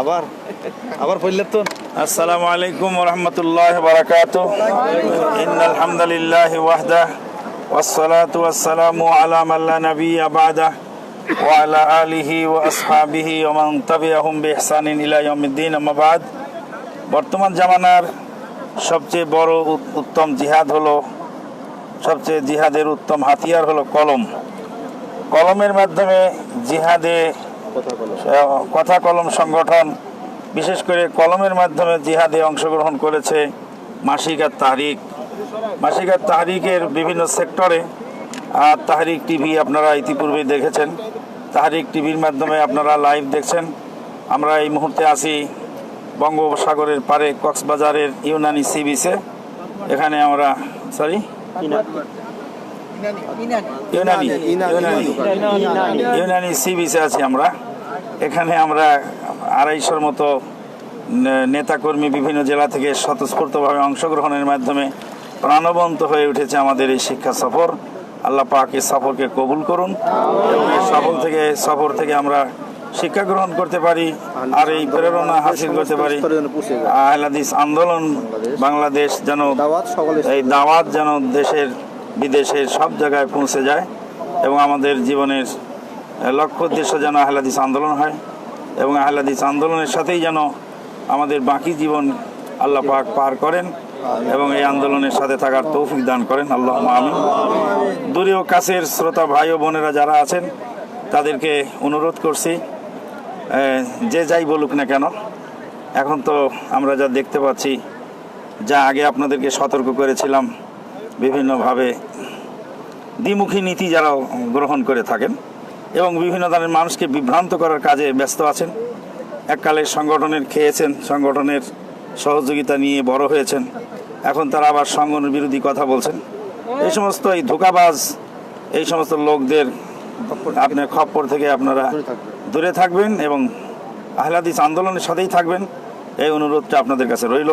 আবার আবার বললেন তো। আসসালামু আলাইকুম ওয়া রাহমাতুল্লাহি ওয়া বারাকাতুহু। ইন্নাল হামদালিল্লাহি ওয়াহদাহু ওয়াসসালাতু ওয়াসসালামু আলা মান লা নাবিয়্যা বা'দাহু ওয়া আলা আলিহি ওয়া আসহাবিহি ওয়া মান তাবি'আহুম বিইহসানিন ইলা ইয়াউমিদ্দিন, আম্মা বা'দ। বর্তমান জামানার সবচেয়ে বড় উত্তম জিহাদ হলো, সবচেয়ে জিহাদের উত্তম হাতিয়ার হলো কলম। কলমের মাধ্যমে জিহাদে কথা কলম সংগঠন বিশেষ করে কলমের মাধ্যমে জিহাদে অংশগ্রহণ করেছে মাসিক আত তাহরিক। মাসিক আত তাহরিকের বিভিন্ন সেক্টরে তাহরিক টিভি আপনারা ইতিপূর্বে দেখেছেন, তাহরিক টিভির মাধ্যমে আপনারা লাইভ দেখছেন। আমরা এই মুহূর্তে আছি বঙ্গোপসাগরের পারে কক্সবাজারের ইউনানি সি বিচে। এখানে আমরা ইউনানি সি বিচে আছি আমরা। এখানে আমরা 250 মতো নেতাকর্মী বিভিন্ন জেলা থেকে স্বতঃস্ফূর্তভাবে অংশগ্রহণের মাধ্যমে প্রাণবন্ত হয়ে উঠেছে আমাদের এই শিক্ষা সফর। আল্লাহ পাক এই সফরকে কবুল করুন এবং এই সফর থেকে আমরা শিক্ষা গ্রহণ করতে পারি আর এই প্রেরণা হাসিল করতে পারি। আহলে হাদিস আন্দোলন বাংলাদেশ যেন এই দাওয়াত যেন দেশের বিদেশের সব জায়গায় পৌঁছে যায় এবং আমাদের জীবনের লক্ষ্য উদ্দেশ্য যেন আহলে হাদিস আন্দোলন হয় এবং আহলে হাদিস আন্দোলনের সাথেই যেন আমাদের বাকি জীবন আল্লাহ পাক পার করেন এবং এই আন্দোলনের সাথে থাকার তৌফিক দান করেন। আল্লাহুম্মা আমিন। দূরে ও কাছের শ্রোতা ভাই ও বোনেরা যারা আছেন তাদেরকে অনুরোধ করছি, যে যাই বলুক না কেন, এখন তো আমরা যা দেখতে পাচ্ছি, যা আগে আপনাদেরকে সতর্ক করেছিলাম, বিভিন্নভাবে দ্বিমুখী নীতি যারা গ্রহণ করে থাকেন এবং বিভিন্ন ধরনের মানুষকে বিভ্রান্ত করার কাজে ব্যস্ত আছেন। এককালে সংগঠনের খেয়েছেন, সংগঠনের সহযোগিতা নিয়ে বড় হয়েছেন, এখন তারা আবার সংগঠন বিরোধী কথা বলছেন। এই সমস্ত এই ধোঁকাবাজ এই সমস্ত লোকদের আপনার খপ্পর থেকে আপনারা দূরে থাকবেন এবং আহলে হাদিস আন্দোলনের সাথেই থাকবেন, এই অনুরোধটা আপনাদের কাছে রইল।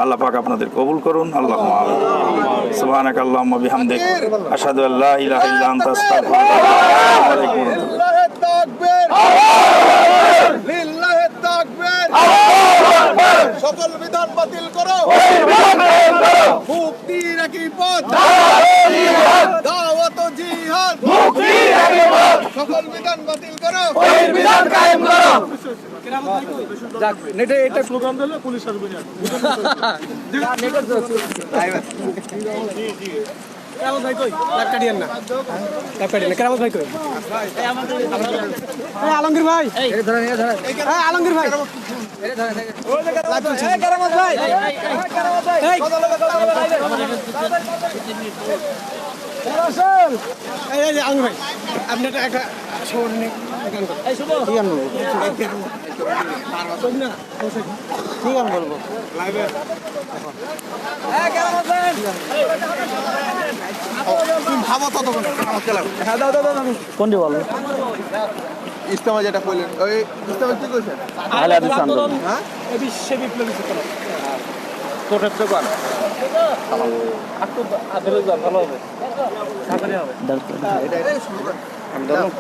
আল্লাহ পাক আপনাদের কবুল করুন। আল্লাহুম্মা আমিন। সুবহানাকা আল্লাহুম্মা বিহামদিক আশহাদু আল্লা ইলাহা ইল্লা আনতা আস্তাগফিরুকা ওয়া আতুবু ইলাইক। লিল্লাহি তাকবীর, লিল্লাহি তাকবীর, সকল বিধান বাতিল করো, মুক্তি রাখি পথ, দাওয়াত ও জিহাদ, মুক্তি রাখি পথ, সকল বিধান বাতিল করো, বিধান কায়েম করো। যাক নেটে এটা স্লোগান দিলে পুলিশ আসবে না। নেটে জি জি কেরামত ভাই কই লাটকা দিয়েন না, লাটকা দিয়েন না। কেরামত ভাই কই? এই আলমগীর ভাই, এই ধরেন এই ধরেন, এই আলমগীর ভাই, এই ধরেন ওই জায়গা লাইভ চলছে। এই কেরামত ভাই, কেরামত ভাই, এই রাসেল, এই আলমগীর ভাই আপনি একটা শোর নে গান করেন। এই শুভ কি গান বলবো? কি গান বলবো লাইভে? এই কেরামত ভাই ভাবো ততক্ষণ চালাও। হ্যাঁ দাও দাও দাও। কোনটি বলবো? ইস্তেমা যেটা কইলেন, ওই ইস্তেমা কি কইছেন? আহলে হাদিস আন্দোলন। হ্যাঁ এই বিশ্বে বিপ্লবী চেতনা তোটের দোকান আকু আদরে যা ভালো হবে, সামনে হবে। এটাই শুরু আন্দোলন।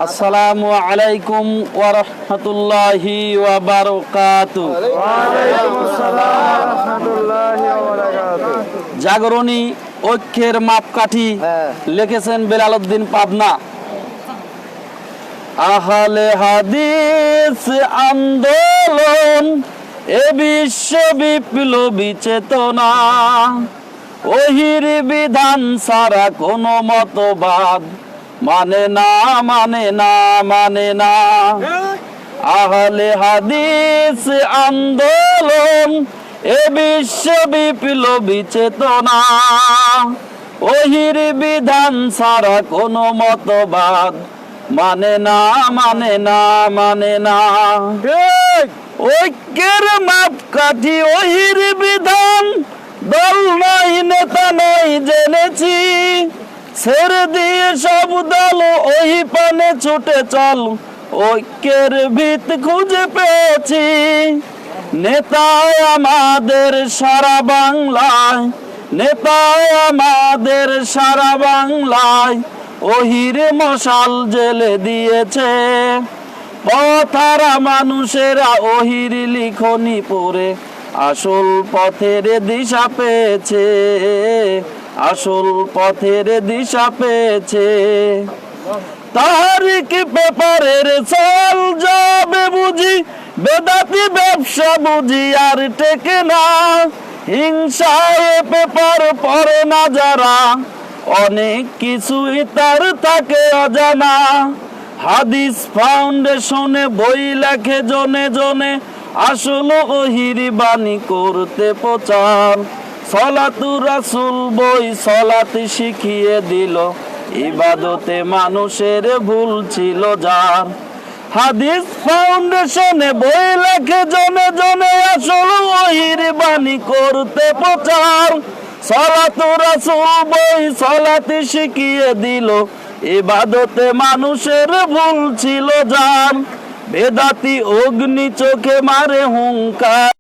আসসালামু আলাইকুম ওয়া রাহমাতুল্লাহি ওয়া বারাকাতুহু। ওয়া আলাইকুম আসসালাম ওয়া রাহমাতুল্লাহি ওয়া বারাকাতুহু। জাগরণী ঐক্যের মাপকাঠি লিখেছেন বেলাল উদ্দিন পাবনা। আহলে হাদিস আন্দোলন এ বিশ্ব বিপ্লবী চেতনা, ওহির বিধান ছাড়া কোনো মতবাদ মানে না, মানে না, মানে না। আহলে হাদিস আন্দোলন এ বিশ্ব বিপ্লবী চেতনা, ওহির বিধান ছাড়া কোনো মতবাদ মানে না, মানে না, মানে না। ঐক্যের মাপকাঠি ওহির বিধান, দল নাই নেতা নাই জেনেছি, ছেড়ে দিয়ে সব দল ওই পানে ছুটে চল, ঐক্যের ভিত খুঁজে পেয়েছি। নেতায় আমাদের সারা বাংলায়, নেতায় আমাদের সারা বাংলায়, ওহির মশাল জেলে দিয়েছে, পথহারা মানুষেরা ওহির লিখনি পড়ে আসল পথের দিশা পেয়েছে, আসল পথের দিশা পেয়েছে। তারিখ পেপারের চল যাবে বুঝি, বেদাতি ব্যবসা বুঝি আর টেকে না, হিংসায় পেপার পড়ে না যারা, অনেক কিছুই তার থাকে অজানা। হাদিস ফাউন্ডেশনে বই লেখে জনে জনে, আসলে ওহির বাণী করতে প্রচার। সলাতুর রাসূল বই সলাত শিখিয়ে দিল, ইবাদতে মানুষের ভুল ছিল যার। হাদিস ফাউন্ডেশনে বই লেখে জনে জনে, আসলে ওহির বাণী করতে প্রচার। সলাতুর রাসূল বই সলাত শিখিয়ে দিল, ইবাদতে মানুষের ভুল ছিল যার। বেদাতি অগ্নি চোখে মারে হুঙ্কার,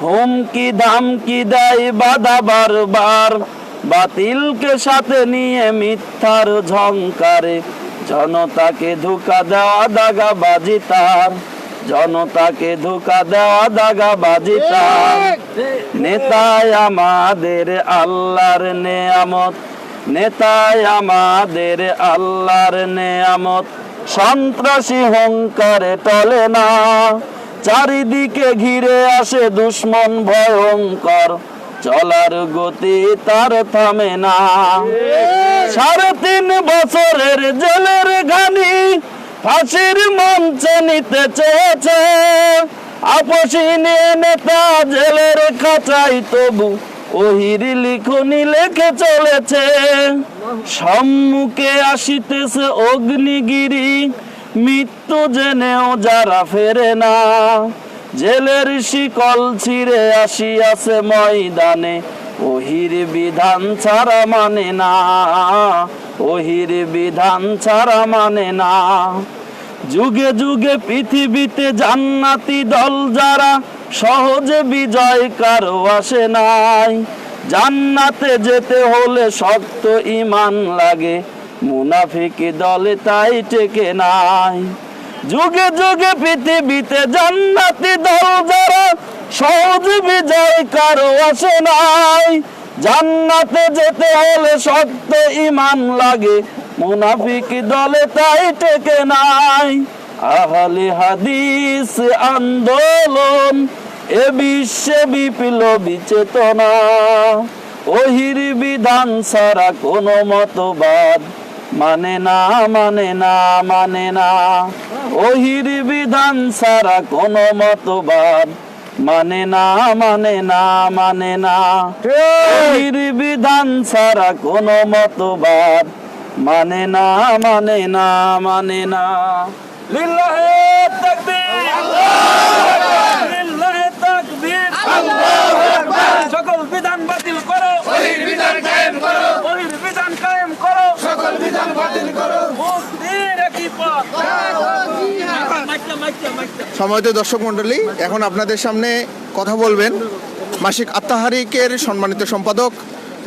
হুমকি ধামকি দেয় বাধা বারবার, বাতিলকে সাথে নিয়ে মিথ্যার ঝংকারে, জনতাকে ধোঁকা দেওয়া দাগাবাজি তার, জনতাকে ধোঁকা দেওয়া দাগাবাজি তার। নেতায় আমাদের আল্লাহর নেয়ামত, নেতায় আমাদের আল্লাহর নেয়ামত, সন্ত্রাসী হুঙ্কারে টলে না, চারিদিকে ঘিরে আসে দুশ্মন ভয়ঙ্কর, চলার গতি তার থামে না। 3.5 বছরের জেলের ঘানি ফাঁসির মঞ্চে নিতে চেয়েছে, আপসী নিয়ে নেতা জেলের খাঁচাই তবু ওহির লিখনি লেখে চলেছে। সম্মুখে আসিতেছে অগ্নিগিরি, মৃত্যু জেনেও যারা ফেরে না, জেলের শিকল ছিঁড়ে আসিয়াছে ময়দানে, ওহির বিধান ছাড়া মানে না, ওহির বিধান ছাড়া মানে না। যুগে যুগে পৃথিবীতে জান্নাতি দল যারা, সহজে বিজয় কারো আসে নাই। জান্নাতে যেতে হলে শক্ত ঈমান লাগে, মুনাফিকি দলে তাই টেকে নাই। যুগে যুগে পৃথিবীতে জান্নাতি দল যারা, সহজে বিজয় কারো আসে নাই। জান্নাতে যেতে হলে শক্ত ঈমান লাগে, মুনাফিকি দলে তাই টেকে নাই। আহলে হাদিস আন্দোলন এ বিশ্বে বিপ্লবী চেতনা, ওহির বিধান ছাড়া কোনো মতবাদ মানে না, মানে না, মানে না। ওহির বিধান ছাড়া কোনো মতবাদ মানে না, মানে না, মানে না। ওহির বিধান ছাড়া কোনো মতবাদ মানে না, মানে না, মানে না। লিল্লাহে তাকবীর, লিল্লাহে তাকবীর, সকল বিধান বাতিল করো, ওহির বিধান কায়েম করো, ওহির বিধান কায়েম করো, সকল বিধান বাতিল করো, মুক্তির একই পথ। সম্মানিত দর্শক মণ্ডলী, এখন আপনাদের সামনে কথা বলবেন মাসিক আত্মাহারিকের সম্মানিত সম্পাদক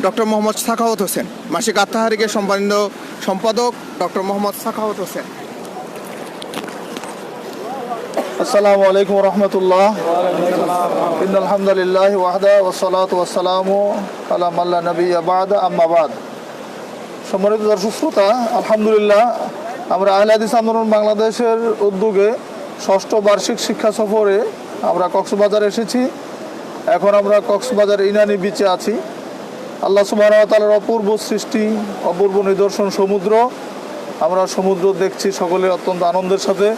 ডক্টর মোহাম্মদ সাখাওয়াত হোসেন। মাসিক আত্মাহারিকের সম্মানিত সম্পাদক ডক্টর মোহাম্মদ সাখাওয়াত হোসেন। আসসালামু আলাইকুম রহমতুল্লাহ। ইন্নাল হামদুলিল্লাহি ওয়াহদা ওয়াসসালাতু ওয়াসসালামু আলা মান লা নাবিয়্যা বা'দা, আম্মা বা'দ। সম্মানিত দর্শক শ্রোতা, আলহামদুলিল্লাহ আমরা আহলে হাদিস আন্দোলন বাংলাদেশের উদ্যোগে 6ষ্ঠ বার্ষিক শিক্ষা সফরে আমরা কক্সবাজার এসেছি। এখন আমরা কক্সবাজার ইনানি বিচে আছি। আল্লাহ সুবহানাহু ওয়া তাআলার অপূর্ব সৃষ্টি, অপূর্ব নিদর্শন সমুদ্র। আমরা সমুদ্র দেখছি সকলে অত্যন্ত আনন্দের সাথে,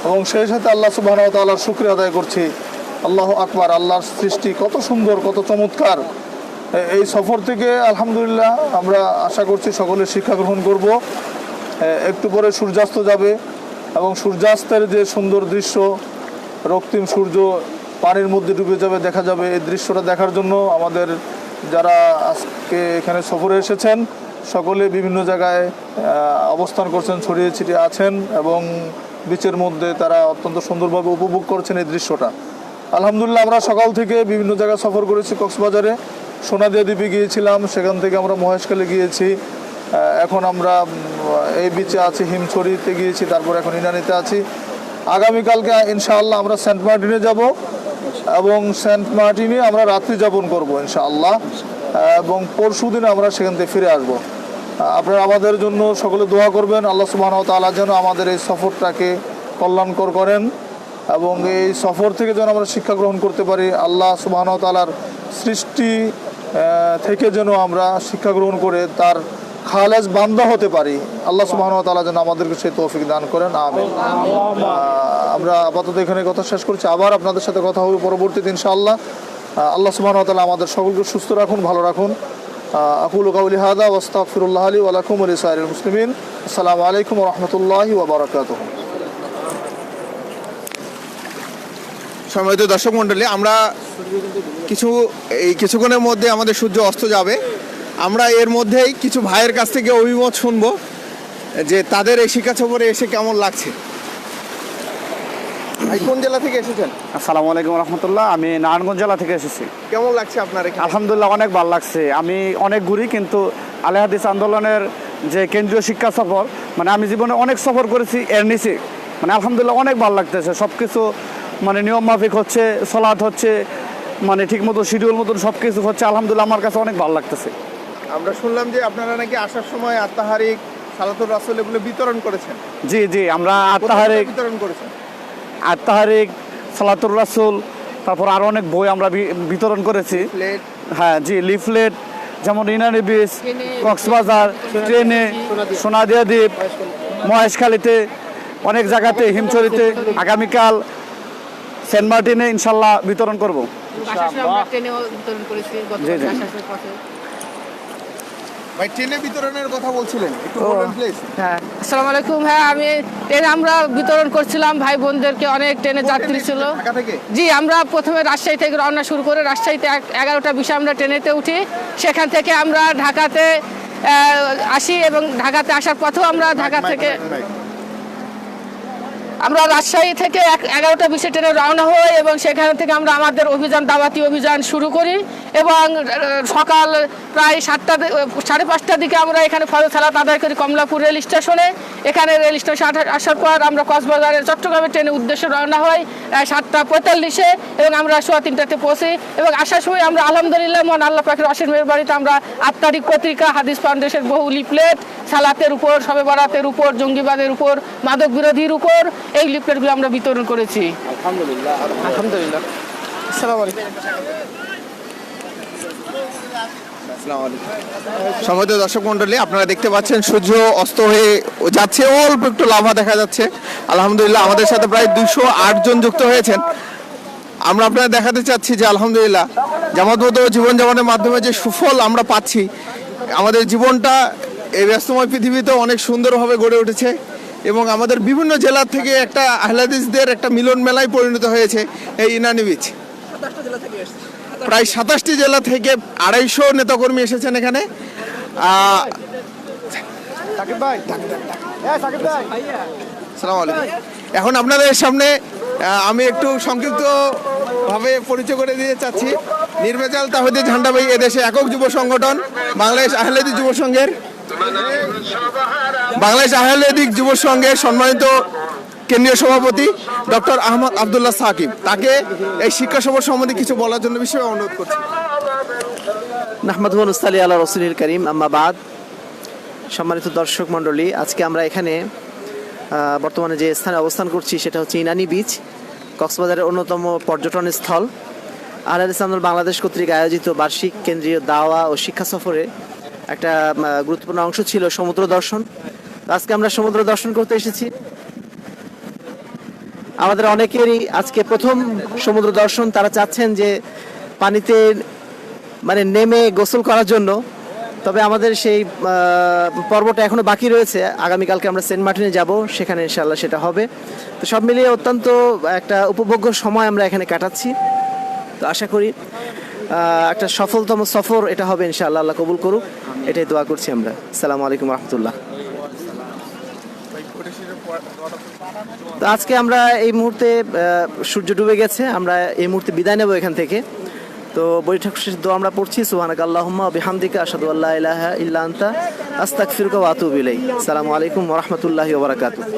এবং সেই সাথে আল্লাহ সুবহানাহু ওয়া তাআলার শুকরিয়া আদায় করছি। আল্লাহু আকবার, আল্লাহর সৃষ্টি কত সুন্দর, কত চমৎকার। এই সফর থেকে আলহামদুলিল্লাহ আমরা আশা করছি সকলে শিক্ষা গ্রহণ করব। একটু পরে সূর্যাস্ত যাবে, এবং সূর্যাস্তের যে সুন্দর দৃশ্য, রক্তিম সূর্য পানির মধ্যে ডুবে যাবে, দেখা যাবে। এই দৃশ্যটা দেখার জন্য আমাদের যারা আজকে এখানে সফরে এসেছেন সকলে বিভিন্ন জায়গায় অবস্থান করছেন, ছড়িয়ে ছিটিয়ে আছেন, এবং বিচের মধ্যে তারা অত্যন্ত সুন্দরভাবে উপভোগ করছেন এই দৃশ্যটা। আলহামদুলিল্লাহ আমরা সকাল থেকে বিভিন্ন জায়গায় সফর করেছি। কক্সবাজারে সোনাদিয়া দ্বীপে গিয়েছিলাম, সেখান থেকে আমরা মহেশখালী গিয়েছি, এখন আমরা এই বিচে আছি, হিমছড়িতে গিয়েছি, তারপর এখন ইনানিতে আছি। আগামীকালকে ইনশাআল্লাহ আমরা সেন্ট মার্টিনে যাব এবং সেন্ট মার্টিনে আমরা রাত্রি যাপন করব ইনশাআল্লাহ, এবং পরশু দিন আমরা সেখান থেকে ফিরে আসব। আপনারা আমাদের জন্য সকলে দোয়া করবেন, আল্লাহ সুবহানাহু ওয়া তাআলা যেন আমাদের এই সফরটাকে কল্যাণকর করেন এবং এই সফর থেকে যেন আমরা শিক্ষা গ্রহণ করতে পারি। আল্লাহ সুবহানাহু ওয়া তাআলার সৃষ্টি থেকে যেন আমরা শিক্ষা গ্রহণ করে তার খালেজ বান্দা হতে পারি। আল্লাহ সুবহানাহু ওয়া তাআলা যেন আমাদেরকে সেই তৌফিক দান করেন, আমিন। আমরা আপাতত এখানে কথা শেষ করছি, আবার আপনাদের সাথে কথা হবে পরবর্তীতে ইনশাআল্লাহ। আল্লাহ সুবহানাহু ওয়া তাআলা আমাদের সকলকে সুস্থ রাখুন, ভালো রাখুন। আকুলু কাউলি হাযা ওয়া আস্তাগফিরুল্লাহ লি ওয়া লাকুম ওয়া লিসাইরিল মুসলিমিন। আসসালামু আলাইকুম ওয়া রাহমাতুল্লাহি ওয়া বারাকাতুহু। সম্মানিত দর্শক মণ্ডলী, আমরা কিছুক্ষণের মধ্যে আমাদের সূর্য অস্ত যাবে। আমরা এর মধ্যেই কিছু ভাইয়ের কাছ থেকে অভিমত শুনবো যে তাদের এই শিক্ষা সফরে এসে কেমন লাগছে। ভাই, কোন জেলা থেকে এসেছেন? আসসালামু আলাইকুম রহমতুল্লাহ। আমি নারায়ণগঞ্জ জেলা থেকে এসেছি। কেমন লাগছে আপনার এখানে? আলহামদুলিল্লাহ, অনেক ভালো লাগছে। আমি অনেক ঘুরি, কিন্তু আলে হাদিস আন্দোলনের যে কেন্দ্রীয় শিক্ষা সফর, মানে আমি জীবনে অনেক সফর করেছি, এর নিচে মানে আলহামদুলিল্লাহ অনেক ভালো লাগতেছে। সব কিছু মানে নিয়ম মাফিক হচ্ছে, সলাৎ হচ্ছে, মানে ঠিক মতো শিডিউল মতন সব কিছু হচ্ছে। আলহামদুলিল্লাহ আমার কাছে অনেক ভালো লাগতেছে। আমরা শুনলাম যে আপনারা নাকি আসার সময় আত্তাহারিক, সালাতুর রাসূল এগুলো বিতরণ করেছেন। জি জি, আমরা কোথায় বিতরণ করেছেন? আত্তাহারিক, সালাতুর রাসূল, তারপর আরও অনেক বই আমরা বিতরণ করেছি। হ্যাঁ জি, লিফলেট, যেমন ইনানি বিচ, কক্সবাজার, ট্রেনে, সোনাদিয়া দ্বীপ, মহেশখালীতে, অনেক জায়গাতে, হিমছড়িতে। আগামীকাল সেন্ট মার্টিনে ইনশাল্লাহ বিতরণ করব। জি জি। ভাই, ট্রেনে বিতরণের কথা বলছিলেন, একটু বলবেন প্লিজ। হ্যাঁ, আসসালামু আলাইকুম। হ্যাঁ, আমি ট্রেনে আমরা বিতরণ করছিলাম ভাই বোনদেরকে, অনেক ট্রেনে যাত্রী ছিল। ঢাকা থেকে? জি, আমরা প্রথমে রাজশাহী থেকে রওনা শুরু করে রাজশাহীতে 11টা বিষয় আমরা ট্রেনেতে উঠি। সেখান থেকে আমরা ঢাকাতে আসি এবং ঢাকাতে আসার পথেও আমরা ঢাকা থেকে আমরা রাজশাহী থেকে 11টা বিশে ট্রেনে রওনা হই এবং সেখান থেকে আমরা আমাদের অভিযান, দাওয়াতি অভিযান শুরু করি এবং সকাল প্রায় 5:30টার দিকে আমরা এখানে ফজর সালাত আদায় করি কমলাপুর রেল স্টেশনে। এখানে রেল স্টেশন আসার পর আমরা কক্সবাজারের চট্টগ্রামের ট্রেনের উদ্দেশ্যে রওনা হই 7:45-এ এবং আমরা 3:15টাতে পৌঁছি। এবং আসার সময় আমরা আলহামদুলিল্লাহ মহান আল্লাহ পাকের অসীম মেহেরবানিতে আমরা আত্মারিক পত্রিকা, হাদিস ফাউন্ডেশন বহু লিফলেট, সালাতের উপর, শবে বরাতের উপর, জঙ্গিবাদের উপর, মাদক বিরোধীর উপর এই লিফলেটগুলো আমরা বিতরণ করেছি। আলহামদুলিল্লাহ। আলহামদুলিল্লাহ। আসসালামু আলাইকুম। সম্মানিত দর্শক মণ্ডলী, আপনারা দেখতে পাচ্ছেন সূর্য অস্ত হয়ে যাচ্ছে, অল্প একটু লাভা দেখা যাচ্ছে। আলহামদুলিল্লাহ, আমাদের সাথে প্রায় 208 জন যুক্ত হয়েছেন। আমরা আপনারা দেখাতে চাচ্ছি যে আলহামদুলিল্লাহ জামাতবদ্ধ জীবনযাপনের মাধ্যমে যে সুফল আমরা পাচ্ছি, আমাদের জীবনটা এই ব্যস্তময় পৃথিবীতে অনেক সুন্দরভাবে গড়ে উঠেছে এবং আমাদের বিভিন্ন জেলা থেকে একটা আহলে হাদিসদের একটা মিলন মেলায় পরিণত হয়েছে এই ইনানি বিচ। প্রায় 27টি জেলা থেকে 250 নেতাকর্মী এসেছেন এখানে। আসসালামু আলাইকুম। এখন আপনাদের সামনে আমি একটু সংক্ষিপ্তভাবে পরিচয় করে দিতে চাচ্ছি। নির্ভেজাল তাওহীদ ঝান্ডাবাহী এদেশে একক যুব সংগঠন বাংলাদেশ আহলে হাদিস যুব সংঘের যুব সংঘের সম্মানিত কেন্দ্রীয় সভাপতি ডক্টর আহমদ আব্দুল্লাহ সাকিব, তাকে এই শিক্ষা সফর সম্বন্ধে কিছু বলার জন্য বিষয়ে অনুরোধ করছি। নাহমাদুহু ওয়া নুসাল্লি আলা রাসূলিল কারীম, আম্মা বাদ। সম্মানিত দর্শক মণ্ডলী, আজকে আমরা এখানে বর্তমানে যে স্থানে অবস্থান করছি সেটা হচ্ছে ইনানি বিচ, কক্সবাজারের অন্যতম পর্যটন স্থল। আহলে হাদিস আন্দোলন বাংলাদেশ কর্তৃক আয়োজিত বার্ষিক কেন্দ্রীয় দাওয়া ও শিক্ষা সফরে একটা গুরুত্বপূর্ণ অংশ ছিল সমুদ্র দর্শন। আজকে আমরা সমুদ্র দর্শন করতে এসেছি। আমাদের অনেকেরই আজকে প্রথম সমুদ্র দর্শন। তারা চাচ্ছেন যে পানিতে মানে নেমে গোসল করার জন্য, তবে আমাদের সেই পর্বটা এখনো বাকি রয়েছে। আগামীকালকে আমরা সেন্ট মার্টিনে যাব, সেখানে ইনশাআল্লাহ সেটা হবে। তো সব মিলিয়ে অত্যন্ত একটা উপভোগ্য সময় আমরা এখানে কাটাচ্ছি। তো আশা করি একটা সফলতম সফর এটা হবে ইনশাআল্লাহ, আল্লাহ কবুল করুক, এটাই দোয়া করছি আমরা। আসসালামু আলাইকুম রহমতুল্লাহ। তো আজকে আমরা এই মুহূর্তে সূর্য ডুবে গেছে, আমরা এই মুহূর্তে বিদায় নেব এখান থেকে। তো বৈঠক শেষে দোয়া আমরা পড়ছি সুবহানাকাল্লাহুম্মা ওয়া বিহামদিকা আশহাদু আল্লা ইলাহা ইল্লা আনতা আস্তাগফিরুকা ওয়া আতুবু ইলাইক। আসসালামু আলাইকুম ওয়া রাহমাতুল্লাহি ওয়া বারাকাতুহু।